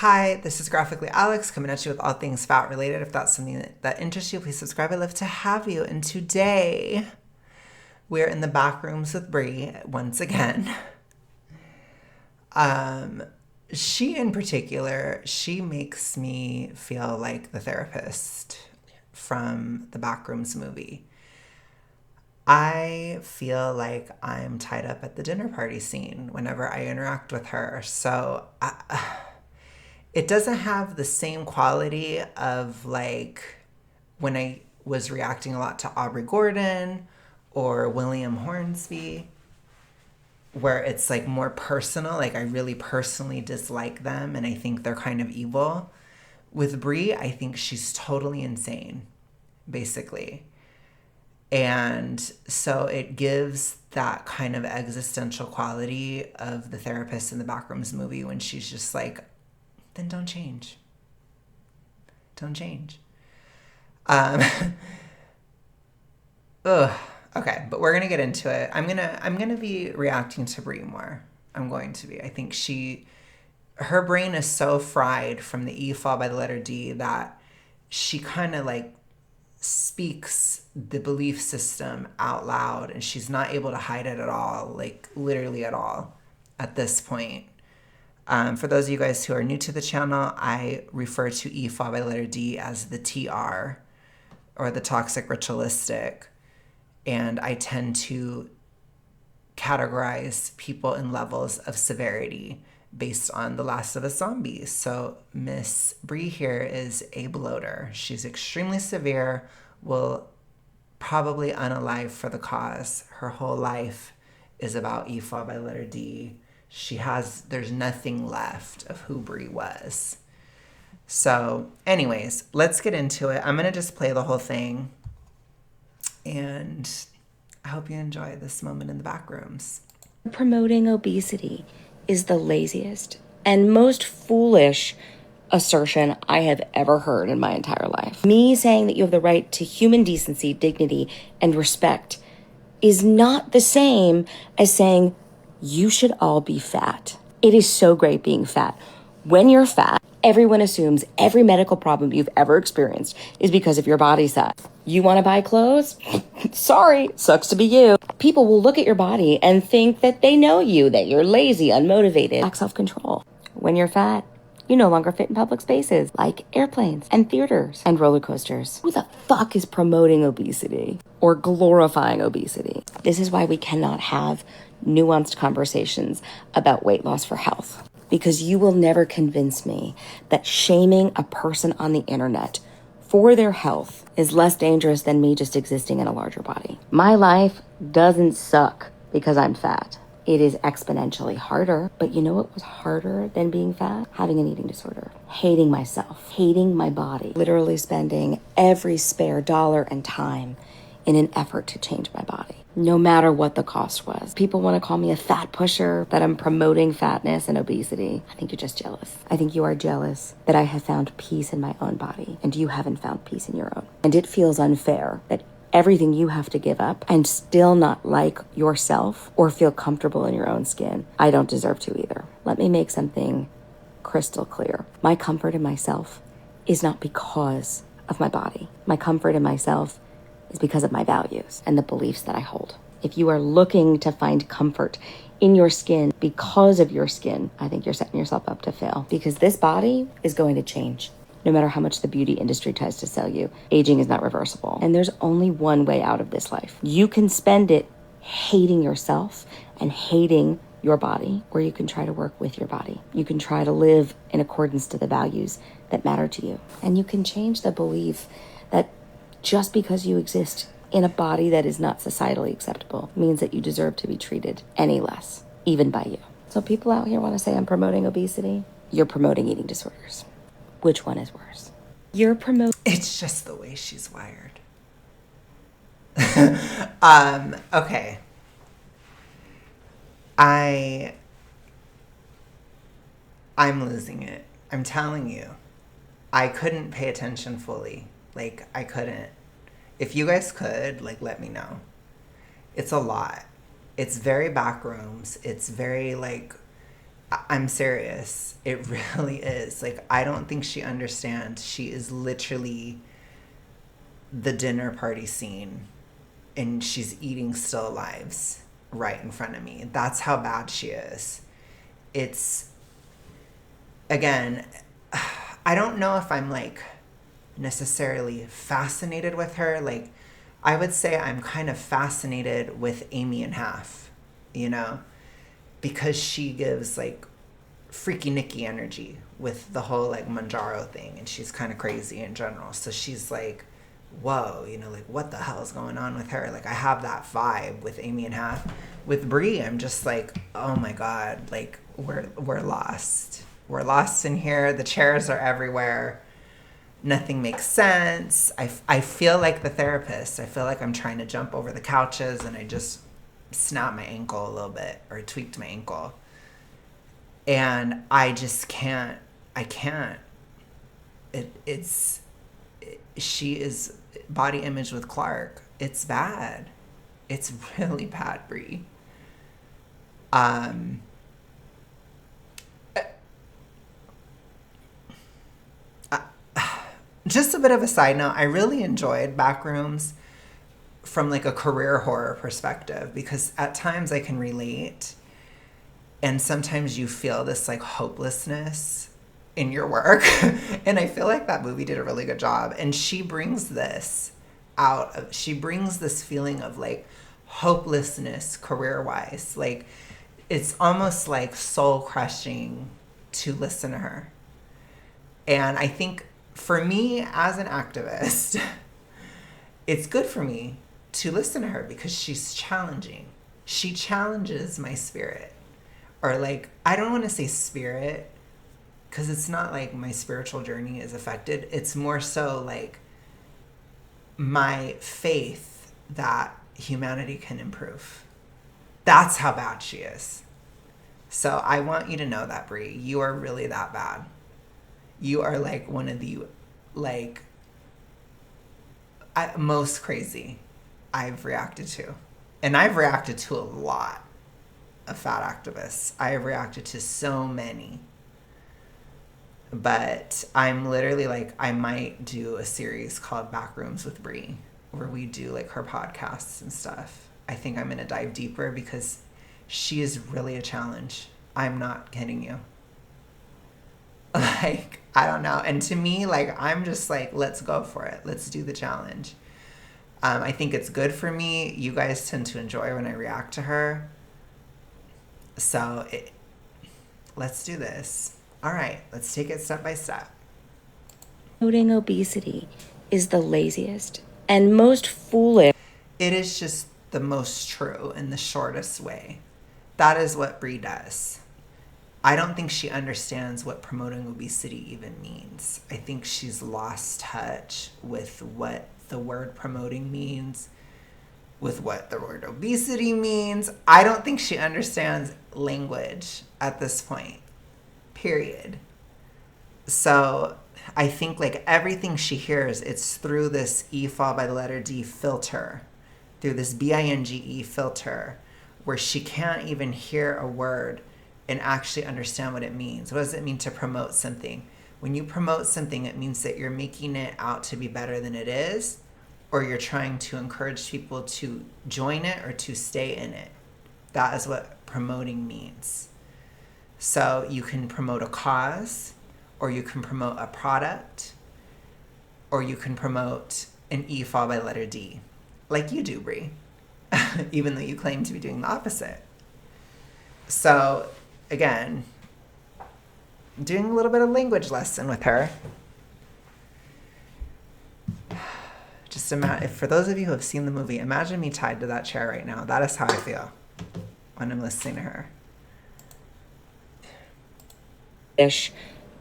Hi, this is Graphically Alex coming at you with all things fat related. If that's something that interests you, please subscribe. I'd love to have you. And today we're in the back rooms with Bri once again. She in particular, she makes me feel like the therapist from the Backrooms movie. I feel like I'm tied up at the dinner party scene whenever I interact with her. So it doesn't have the same quality of like when I was reacting a lot to Aubrey Gordon or William Hornsby, where it's like more personal. Like I really personally dislike them and I think they're kind of evil. With Bri, I think she's totally insane, basically. And so it gives that kind of existential quality of the therapist in the Backrooms movie when she's just like, then don't change. Don't change. Ugh. Okay, but we're gonna get into it. I'm gonna be reacting to Bri more. I'm going to be. I think her brain is so fried from the E fall by the letter D that she kind of like speaks the belief system out loud, and she's not able to hide it at all, like literally at all, at this point. For those of you guys who are new to the channel, I refer to E fall by the letter D as the TR, or the toxic ritualistic. And I tend to categorize people in levels of severity based on The Last of Us zombies. So Miss Bri here is a bloater. She's extremely severe, will probably unalive for the cause. Her whole life is about E fall by the letter D. There's nothing left of who Bri was. So anyways, let's get into it. I'm going to just play the whole thing. And I hope you enjoy this moment in the back rooms. Promoting obesity is the laziest and most foolish assertion I have ever heard in my entire life. Me saying that you have the right to human decency, dignity, and respect is not the same as saying you should all be fat. It is so great being fat. When you're fat, everyone assumes every medical problem you've ever experienced is because of your body size. You want to buy clothes? Sorry, sucks to be you. People will look at your body and think that they know you, that you're lazy, unmotivated, lack self-control. When you're fat, you no longer fit in public spaces like airplanes and theaters and roller coasters. Who the fuck is promoting obesity or glorifying obesity? This is why we cannot have nuanced conversations about weight loss for health. Because you will never convince me that shaming a person on the internet for their health is less dangerous than me just existing in a larger body. My life doesn't suck because I'm fat. It is exponentially harder. But you know what was harder than being fat? Having an eating disorder. Hating myself. Hating my body. Literally spending every spare dollar and time in an effort to change my body, no matter what the cost was. People want to call me a fat pusher, that I'm promoting fatness and obesity. I think you're just jealous. I think you are jealous that I have found peace in my own body and you haven't found peace in your own. And it feels unfair that everything you have to give up and still not like yourself or feel comfortable in your own skin. I don't deserve to either. Let me make something crystal clear. My comfort in myself is not because of my body. My comfort in myself is because of my values and the beliefs that I hold. If you are looking to find comfort in your skin because of your skin, I think you're setting yourself up to fail, because this body is going to change. No matter how much the beauty industry tries to sell you, aging is not reversible. And there's only one way out of this life. You can spend it hating yourself and hating your body, or you can try to work with your body. You can try to live in accordance to the values that matter to you. And you can change the belief that just because you exist in a body that is not societally acceptable means that you deserve to be treated any less, even by you. So people out here want to say I'm promoting obesity. You're promoting eating disorders. Which one is worse? You're promoting... It's just the way she's wired. Okay. I'm losing it. I'm telling you. I couldn't pay attention fully. Like, I couldn't. If you guys could, like, let me know. It's a lot. It's very backrooms. It's very, like, I'm serious. It really is. Like, I don't think she understands. She is literally the dinner party scene, and she's eating still lives right in front of me. That's how bad she is. It's, again, I don't know if I'm like necessarily fascinated with her. Like, I would say I'm kind of fascinated with Amy and Half, you know, because she gives like freaky Nikki energy with the whole like Manjaro thing, and she's kind of crazy in general. So she's like, whoa, you know, like what the hell is going on with her? Like I have that vibe with Amy and Half. With Bri, I'm just like, oh my god, like we're lost. We're lost in here. The chairs are everywhere. Nothing makes sense. I feel like the therapist. I feel like I'm trying to jump over the couches and I just snapped my ankle a little bit or tweaked my ankle. And I just can't. I can't. She is body image with Clark. It's bad. It's really bad, Bri. Um, just a bit of a side note. I really enjoyed Backrooms from like a career horror perspective because at times I can relate, and sometimes you feel this like hopelessness in your work. And I feel like that movie did a really good job, and she brings this out of, she brings this feeling of like hopelessness career wise. Like it's almost like soul crushing to listen to her. And I think for me as an activist, it's good for me to listen to her because she's challenging. She challenges my spirit. Or like, I don't want to say spirit because it's not like my spiritual journey is affected. It's more so like my faith that humanity can improve. That's how bad she is. So I want you to know that, Bri, you are really that bad. You are like one of the like most crazy I've reacted to. And I've reacted to a lot of fat activists. I have reacted to so many. But I'm literally like, I might do a series called Backrooms with Bri, where we do like her podcasts and stuff. I think I'm going to dive deeper because she is really a challenge. I'm not kidding you. Like, I don't know. And to me, like, I'm just like, let's go for it. Let's do the challenge. I think it's good for me. You guys tend to enjoy when I react to her. So let's do this. All right, let's take it step by step. Promoting obesity is the laziest and most foolish. It is just the most true in the shortest way. That is what Bri does. I don't think she understands what promoting obesity even means. I think she's lost touch with what the word promoting means, with what the word obesity means. I don't think she understands language at this point, period. So I think like everything she hears, it's through this E fall by the letter D filter, through this BINGE filter, where she can't even hear a word and actually understand what it means. What does it mean to promote something? When you promote something, it means that you're making it out to be better than it is, or you're trying to encourage people to join it or to stay in it. That is what promoting means. So you can promote a cause, or you can promote a product, or you can promote an E fall by letter D, like you do, Bri, even though you claim to be doing the opposite. So again, doing a little bit of language lesson with her. Just imagine, for those of you who have seen the movie, imagine me tied to that chair right now. That is how I feel when I'm listening to her.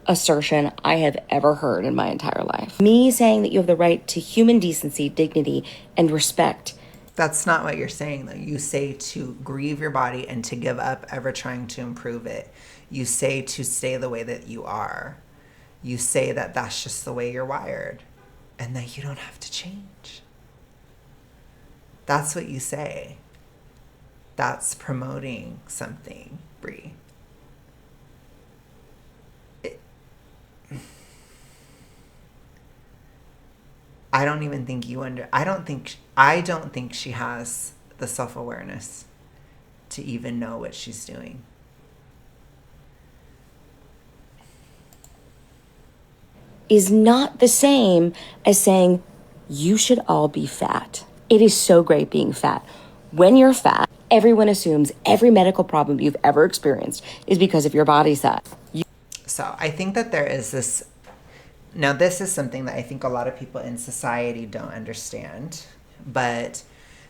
Assertion I have ever heard in my entire life. Me saying that you have the right to human decency, dignity, and respect. That's not what you're saying, though. You say to grieve your body and to give up ever trying to improve it. You say to stay the way that you are. You say that that's just the way you're wired and that you don't have to change. That's what you say. That's promoting something, Bri. I don't even think you I don't think she has the self-awareness to even know what she's doing. Is not the same as saying you should all be fat. It is so great being fat. When you're fat, everyone assumes every medical problem you've ever experienced is because of your body size. So I think that there is this. Now, this is something that I think a lot of people in society don't understand, but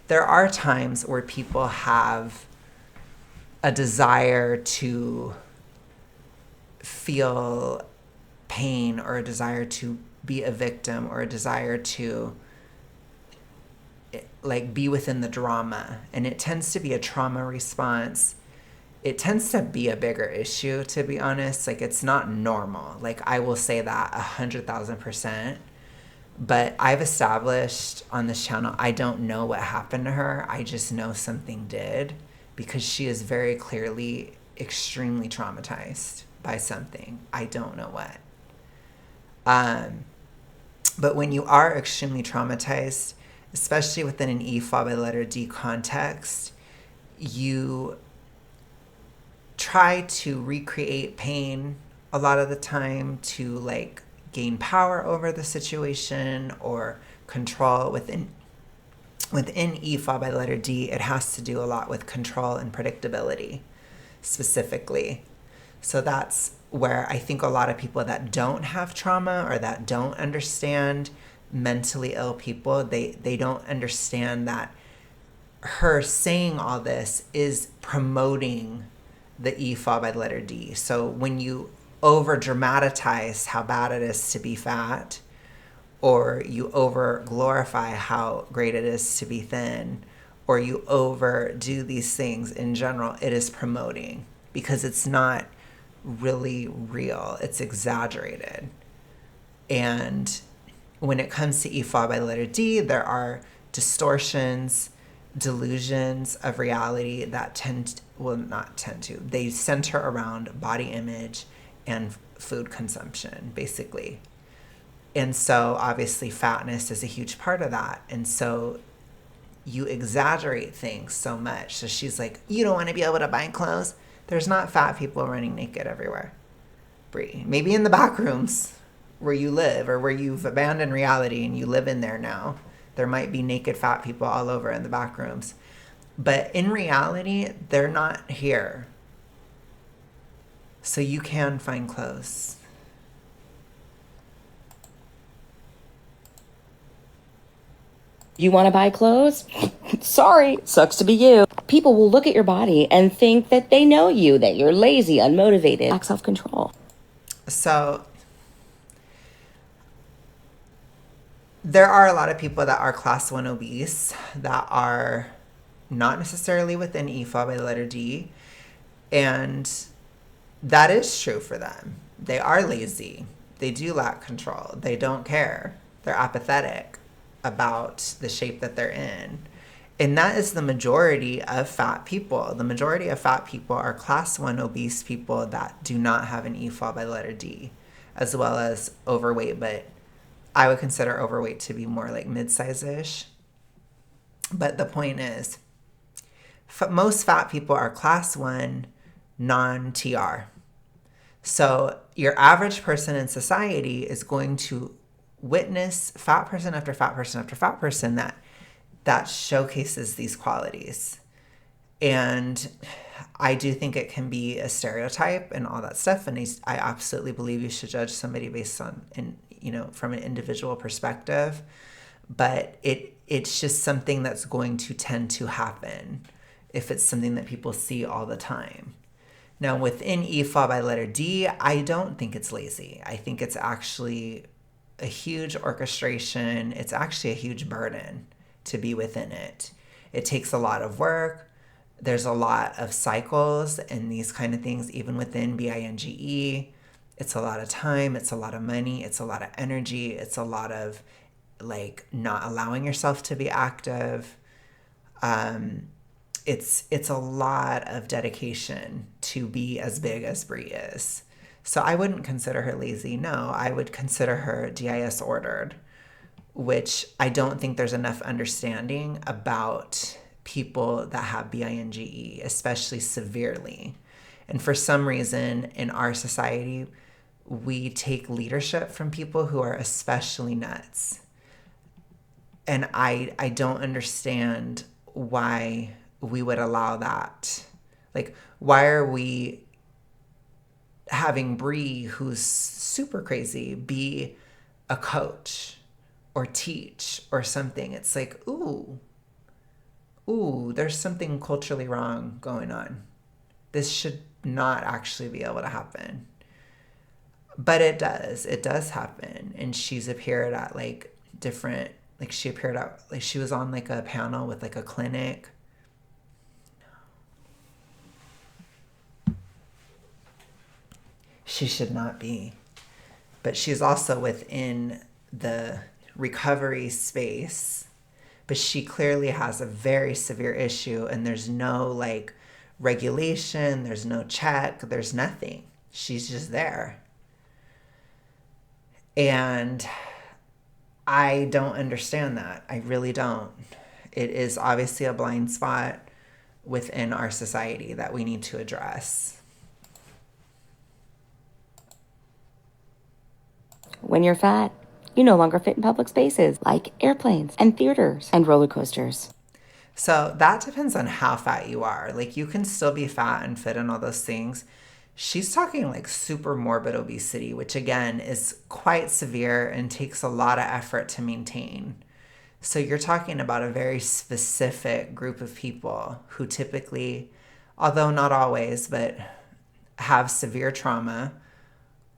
there are times where people have a desire to feel pain, or a desire to be a victim, or a desire to like be within the drama, and it tends to be a trauma response. It tends to be a bigger issue, to be honest. Like, it's not normal. Like, I will say that 100,000%. But I've established on this channel, I don't know what happened to her. I just know something did, because she is very clearly extremely traumatized by something. I don't know what. But when you are extremely traumatized, especially within an EFOB by the letter D context, you try to recreate pain a lot of the time to like gain power over the situation or control within EFOB by the letter D. It has to do a lot with control and predictability specifically. So that's where I think a lot of people that don't have trauma or that don't understand mentally ill people, they don't understand that her saying all this is promoting the EFOB by the letter D. So when you over dramatize how bad it is to be fat, or you over glorify how great it is to be thin, or you overdo these things in general, it is promoting, because it's not really real. It's exaggerated. And when it comes to EFOB by the letter D, there are distortions, delusions of reality that they center around body image and food consumption, basically. And so obviously fatness is a huge part of that. And so you exaggerate things so much. So she's like, you don't want to be able to buy clothes. There's not fat people running naked everywhere, Bri. Maybe in the back rooms where you live, or where you've abandoned reality and you live in there now, there might be naked fat people all over in the back rooms. But in reality, they're not here. So you can find clothes. You want to buy clothes? Sorry, sucks to be you. People will look at your body and think that they know you, that you're lazy, unmotivated, lack self-control. So there are a lot of people that are class 1 obese that are not necessarily within EFOB by the letter D. And that is true for them. They are lazy. They do lack control. They don't care. They're apathetic about the shape that they're in. And that is the majority of fat people. The majority of fat people are class 1 obese people that do not have an EFOB by the letter D, as well as overweight, but I would consider overweight to be more like mid-size-ish. But the point is, most fat people are class 1 non-TR. So your average person in society is going to witness fat person after fat person after fat person that showcases these qualities. And I do think it can be a stereotype and all that stuff. And I absolutely believe you should judge somebody based on, from an individual perspective. But it's just something that's going to tend to happen if it's something that people see all the time. Now, within EFOB by letter D, I don't think it's lazy. I think it's actually a huge orchestration. It's actually a huge burden to be within it. It takes a lot of work. There's a lot of cycles and these kind of things, even within BINGE. It's a lot of time. It's a lot of money. It's a lot of energy. It's a lot of not allowing yourself to be active. It's a lot of dedication to be as big as Bri is. So I wouldn't consider her lazy. No, I would consider her DIS ordered, which I don't think there's enough understanding about people that have BINGE, especially severely. And for some reason in our society, we take leadership from people who are especially nuts. And I don't understand why we would allow that. Like, why are we having Bri, who's super crazy, be a coach or teach or something? It's like, ooh, there's something culturally wrong going on. This should not actually be able to happen. But it does happen. And she's appeared at like different, like she appeared at, like she was on like a panel with like a clinic. She should not be. But she's also within the recovery space. But she clearly has a very severe issue, and there's no like regulation, there's no check, there's nothing. She's just there. And I don't understand that. I really don't. It is obviously a blind spot within our society that we need to address. When you're fat, you no longer fit in public spaces like airplanes and theaters and roller coasters. So that depends on how fat you are. Like, you can still be fat and fit and all those things. She's talking like super morbid obesity, which again is quite severe and takes a lot of effort to maintain. So you're talking about a very specific group of people who typically, although not always, but have severe trauma,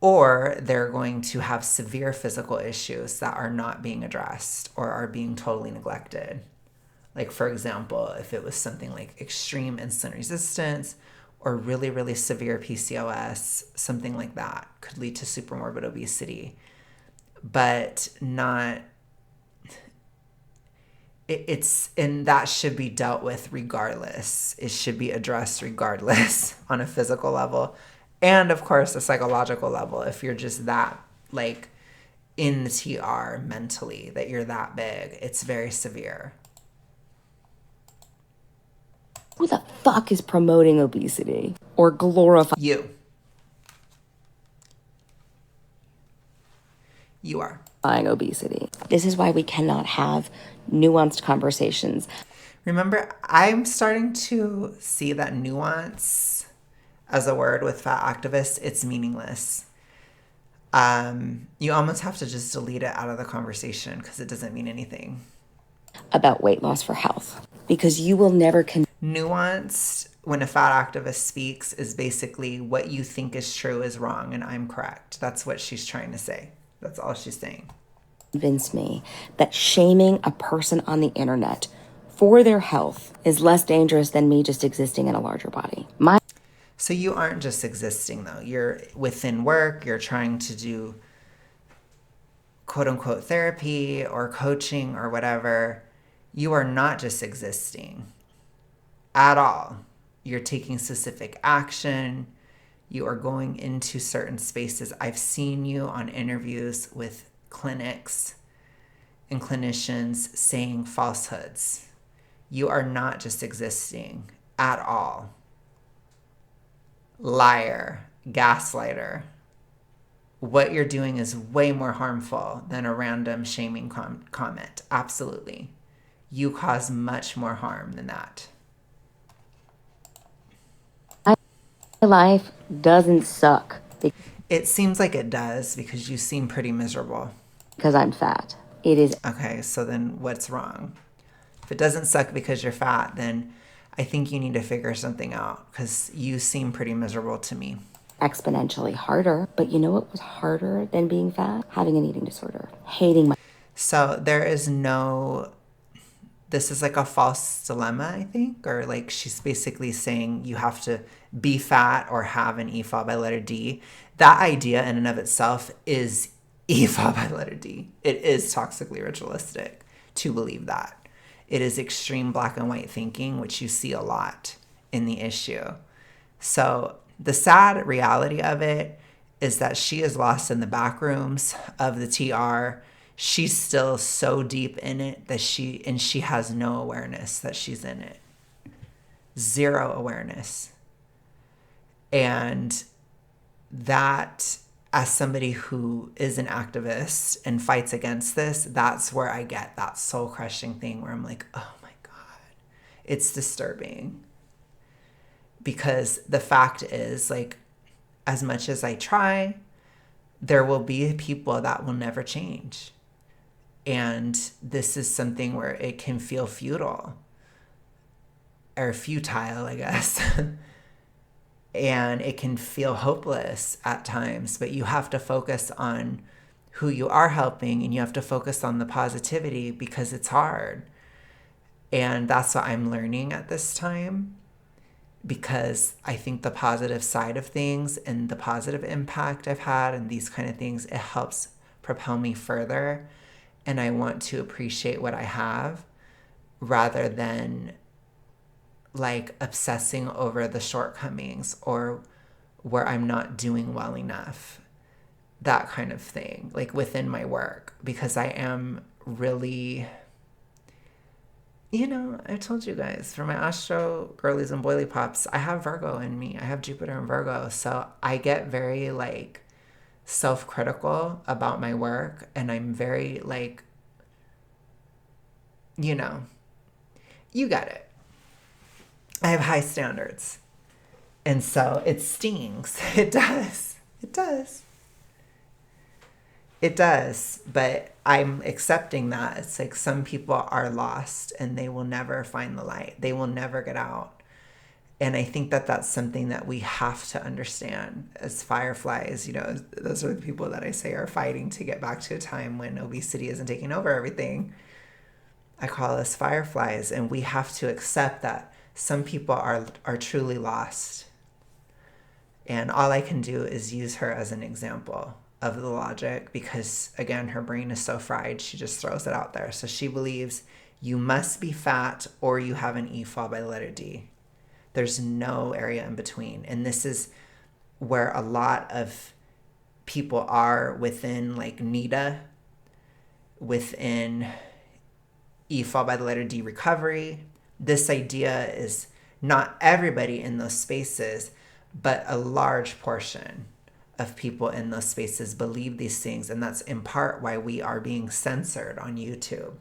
or they're going to have severe physical issues that are not being addressed or are being totally neglected. Like, for example, if it was something like extreme insulin resistance or really, really severe PCOS, something like that could lead to supermorbid obesity. But not, and that should be dealt with regardless. It should be addressed regardless on a physical level. And of course, a psychological level, if you're just that, like, in the TR mentally, that you're that big, it's very severe. Who the fuck is promoting obesity or glorifying? You are. Obesity. This is why we cannot have nuanced conversations. Remember, I'm starting to see that nuance as a word with fat activists, it's meaningless. You almost have to just delete it out of the conversation because it doesn't mean anything. About weight loss for health. Because you will never Nuanced, when a fat activist speaks, is basically what you think is true is wrong and I'm correct. That's what she's trying to say. That's all she's saying. Convince me that shaming a person on the internet for their health is less dangerous than me just existing in a larger body. So you aren't just existing, though. You're within work. You're trying to do quote unquote therapy or coaching or whatever. You are not just existing at all. You're taking specific action. You are going into certain spaces. I've seen you on interviews with clinics and clinicians saying falsehoods. You are not just existing at all. Liar, gaslighter. What you're doing is way more harmful than a random shaming comment. Absolutely. You cause much more harm than that. My life doesn't suck. It seems like it does because you seem pretty miserable. Because I'm fat. It is. Okay, so then what's wrong? If it doesn't suck because you're fat, then I think you need to figure something out because you seem pretty miserable to me. Exponentially harder. But you know what was harder than being fat? Having an eating disorder. Hating my... So there is no... This is like a false dilemma, I think, or like she's basically saying you have to be fat or have an EFOD by letter D. That idea in and of itself is EFOD by letter D. It is toxically ritualistic to believe that. It is extreme black and white thinking, which you see a lot in the issue. So the sad reality of it is that she is lost in the back rooms of the TR. She's still so deep in it that she has no awareness that she's in it. Zero awareness. And that, as somebody who is an activist and fights against this, that's where I get that soul crushing thing where I'm like, oh my God, it's disturbing. Because the fact is, like, as much as I try, there will be people that will never change. And this is something where it can feel futile, I guess. And it can feel hopeless at times, but you have to focus on who you are helping, and you have to focus on the positivity because it's hard. And that's what I'm learning at this time, because I think the positive side of things and the positive impact I've had and these kind of things, it helps propel me further. And I want to appreciate what I have rather than like obsessing over the shortcomings or where I'm not doing well enough, that kind of thing, like within my work, because I am really, I told you guys, for my astro girlies and boily pops, I have Virgo in me. I have Jupiter in Virgo. So I get very like self-critical about my work, and I'm very like, you get it. I have high standards. And so it stings. It does. It does. It does. But I'm accepting that. It's like some people are lost and they will never find the light. They will never get out. And I think that that's something that we have to understand as fireflies. Those are the people that I say are fighting to get back to a time when obesity isn't taking over everything. I call us fireflies, and we have to accept that some people are truly lost. And all I can do is use her as an example of the logic, because again, her brain is so fried, she just throws it out there. So she believes you must be fat or you have an E fall by the letter D. There's no area in between. And this is where a lot of people are within like NIDA, within E fall by the letter D recovery. This idea is not everybody in those spaces, but a large portion of people in those spaces believe these things. And that's in part why we are being censored on YouTube.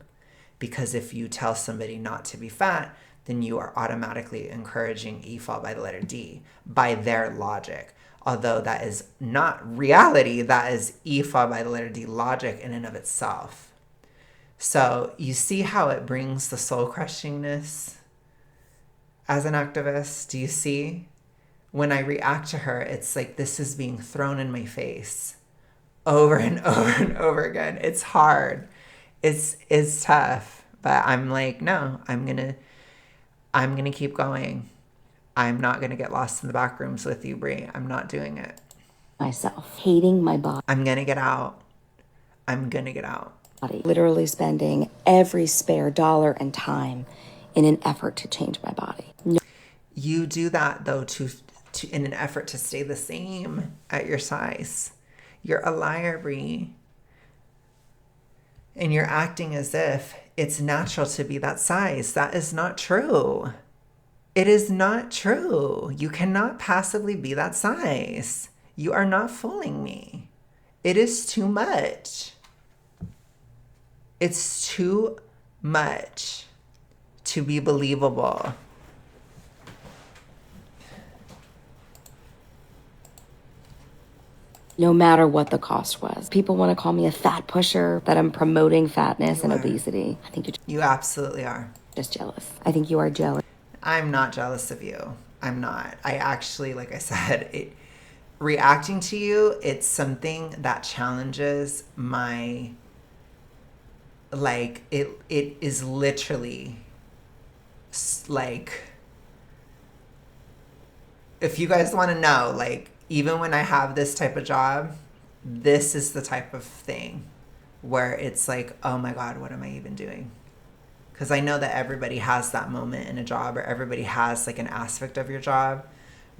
Because if you tell somebody not to be fat, then you are automatically encouraging E fall by the letter D by their logic. Although that is not reality, that is E fall by the letter D logic in and of itself. So you see how it brings the soul crushingness as an activist? Do you see? When I react to her, it's like this is being thrown in my face over and over and over again. It's hard. It's tough. But I'm like, no, I'm gonna keep going. I'm not gonna get lost in the back rooms with you, Bri. I'm not doing it. Myself, hating my body. I'm gonna get out. I'm gonna get out. Literally spending every spare dollar and time in an effort to change my body. No. You do that though to in an effort to stay the same at your size. You're a liar, Bri. And you're acting as if it's natural to be that size. That is not true. It is not true. You cannot passively be that size. You are not fooling me. It is too much. It's too much to be believable. No matter what the cost was. People want to call me a fat pusher, that I'm promoting fatness and obesity. I think you absolutely are. Just jealous. I think you are jealous. I'm not jealous of you. I'm not. I actually, like I said, reacting to you, it's something that challenges my, like, it is literally, like, if you guys want to know, like, even when I have this type of job, this is the type of thing where it's like, oh my God, what am I even doing? Because I know that everybody has that moment in a job, or everybody has like an aspect of your job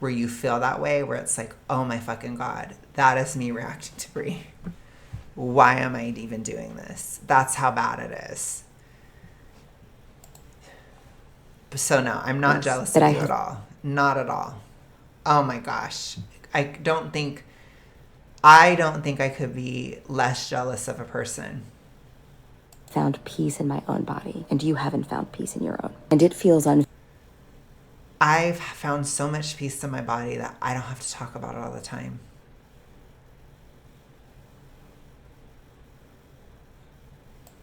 where you feel that way, where it's like, oh my fucking God, that is me reacting to Bri. Why am I even doing this? That's how bad it is. So no, I'm not jealous of you at all. Not at all. Oh my gosh. I don't think I could be less jealous of a person. Found peace in my own body, and you haven't found peace in your own. And it feels I've found so much peace in my body that I don't have to talk about it all the time.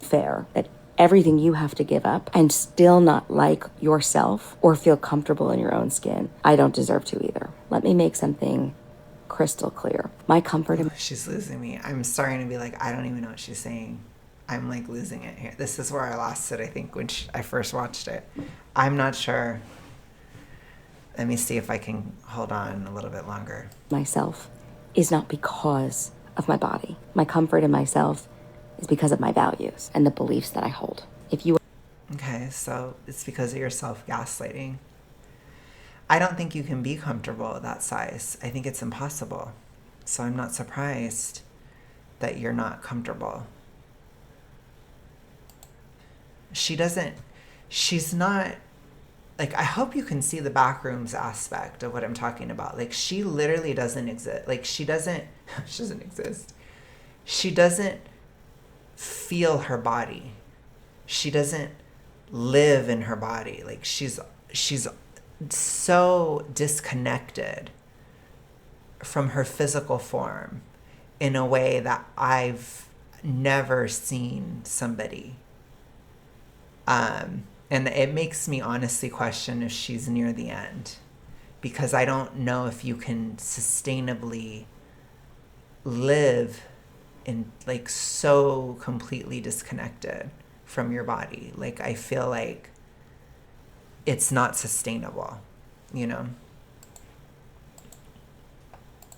Fair that everything you have to give up and still not like yourself or feel comfortable in your own skin. I don't deserve to either. Let me make something crystal clear. My comfort in She's losing me. I'm starting to be like, I don't even know what she's saying. I'm like losing it here. This is where I lost it, I think, when I first watched it. I'm not sure. Let me see if I can hold on a little bit longer. myself is not because of my body. My comfort in myself is because of my values and the beliefs that I hold. If you Okay, so it's because of your self-gaslighting. I don't think you can be comfortable at that size. I think it's impossible. So I'm not surprised that you're not comfortable. She's not, like, I hope you can see the backrooms aspect of what I'm talking about. Like, she literally doesn't exist. Like, she doesn't exist. She doesn't feel her body. She doesn't live in her body. Like, she's so disconnected from her physical form in a way that I've never seen somebody. And it makes me honestly question if she's near the end, because I don't know if you can sustainably live in, like, so completely disconnected from your body. Like, I feel like it's not sustainable, you know?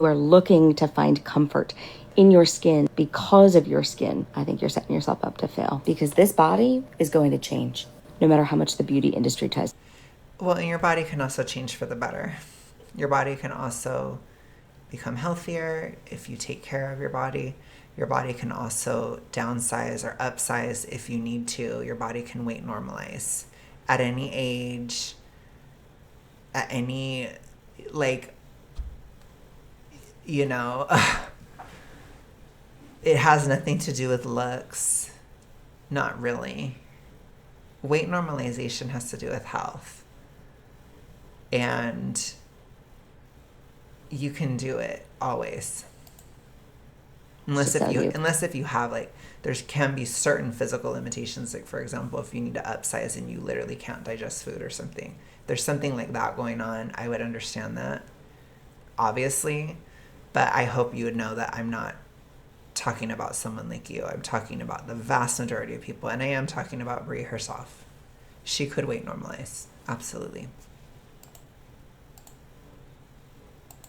are looking to find comfort in your skin because of your skin, I think you're setting yourself up to fail, because this body is going to change no matter how much the beauty industry tries. Well, and your body can also change for the better. Your body can also become healthier if you take care of your body. Your body can also downsize or upsize if you need to. Your body can weight normalize at any age, at any, like, you know, it has nothing to do with looks. Not really. Weight normalization has to do with health. And you can do it always. Unless if you have, like, there can be certain physical limitations, like, for example, if you need to upsize and you literally can't digest food or something. There's something like that going on. I would understand that, obviously. But I hope you would know that I'm not talking about someone like you. I'm talking about the vast majority of people. And I am talking about Bri herself. She could weight normalize. Absolutely.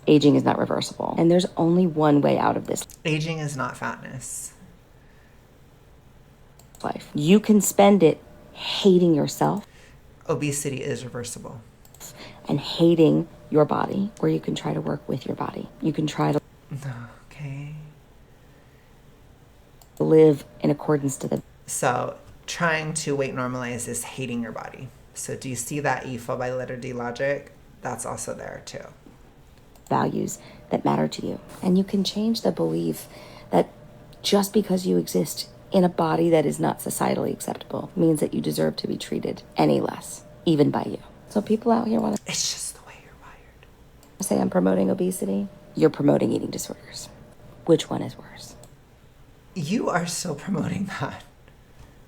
Aging is not reversible. And there's only one way out of this Aging is not fatness. life. You can spend it hating yourself. Obesity is reversible. And hating your body, or you can try to work with your body. You can try to Okay. live in accordance to the... So trying to weight normalize is hating your body. So do you see that EFO by letter D logic? That's also there too. values that matter to you. And you can change the belief that just because you exist in a body that is not societally acceptable means that you deserve to be treated any less, even by you. So people out here want to... It's just the way you're wired. Say I'm promoting obesity. You're promoting eating disorders. Which one is worse? You are still promoting that.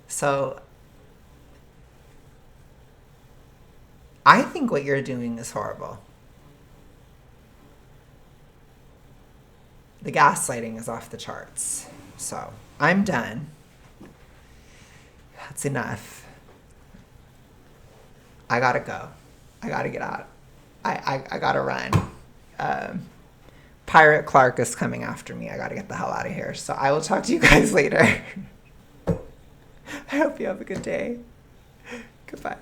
So I think what you're doing is horrible. The gaslighting is off the charts. So I'm done. That's enough. I gotta go. I gotta get out. I gotta run. Pirate Clark is coming after me. I gotta get the hell out of here. So I will talk to you guys later. I hope you have a good day. Goodbye.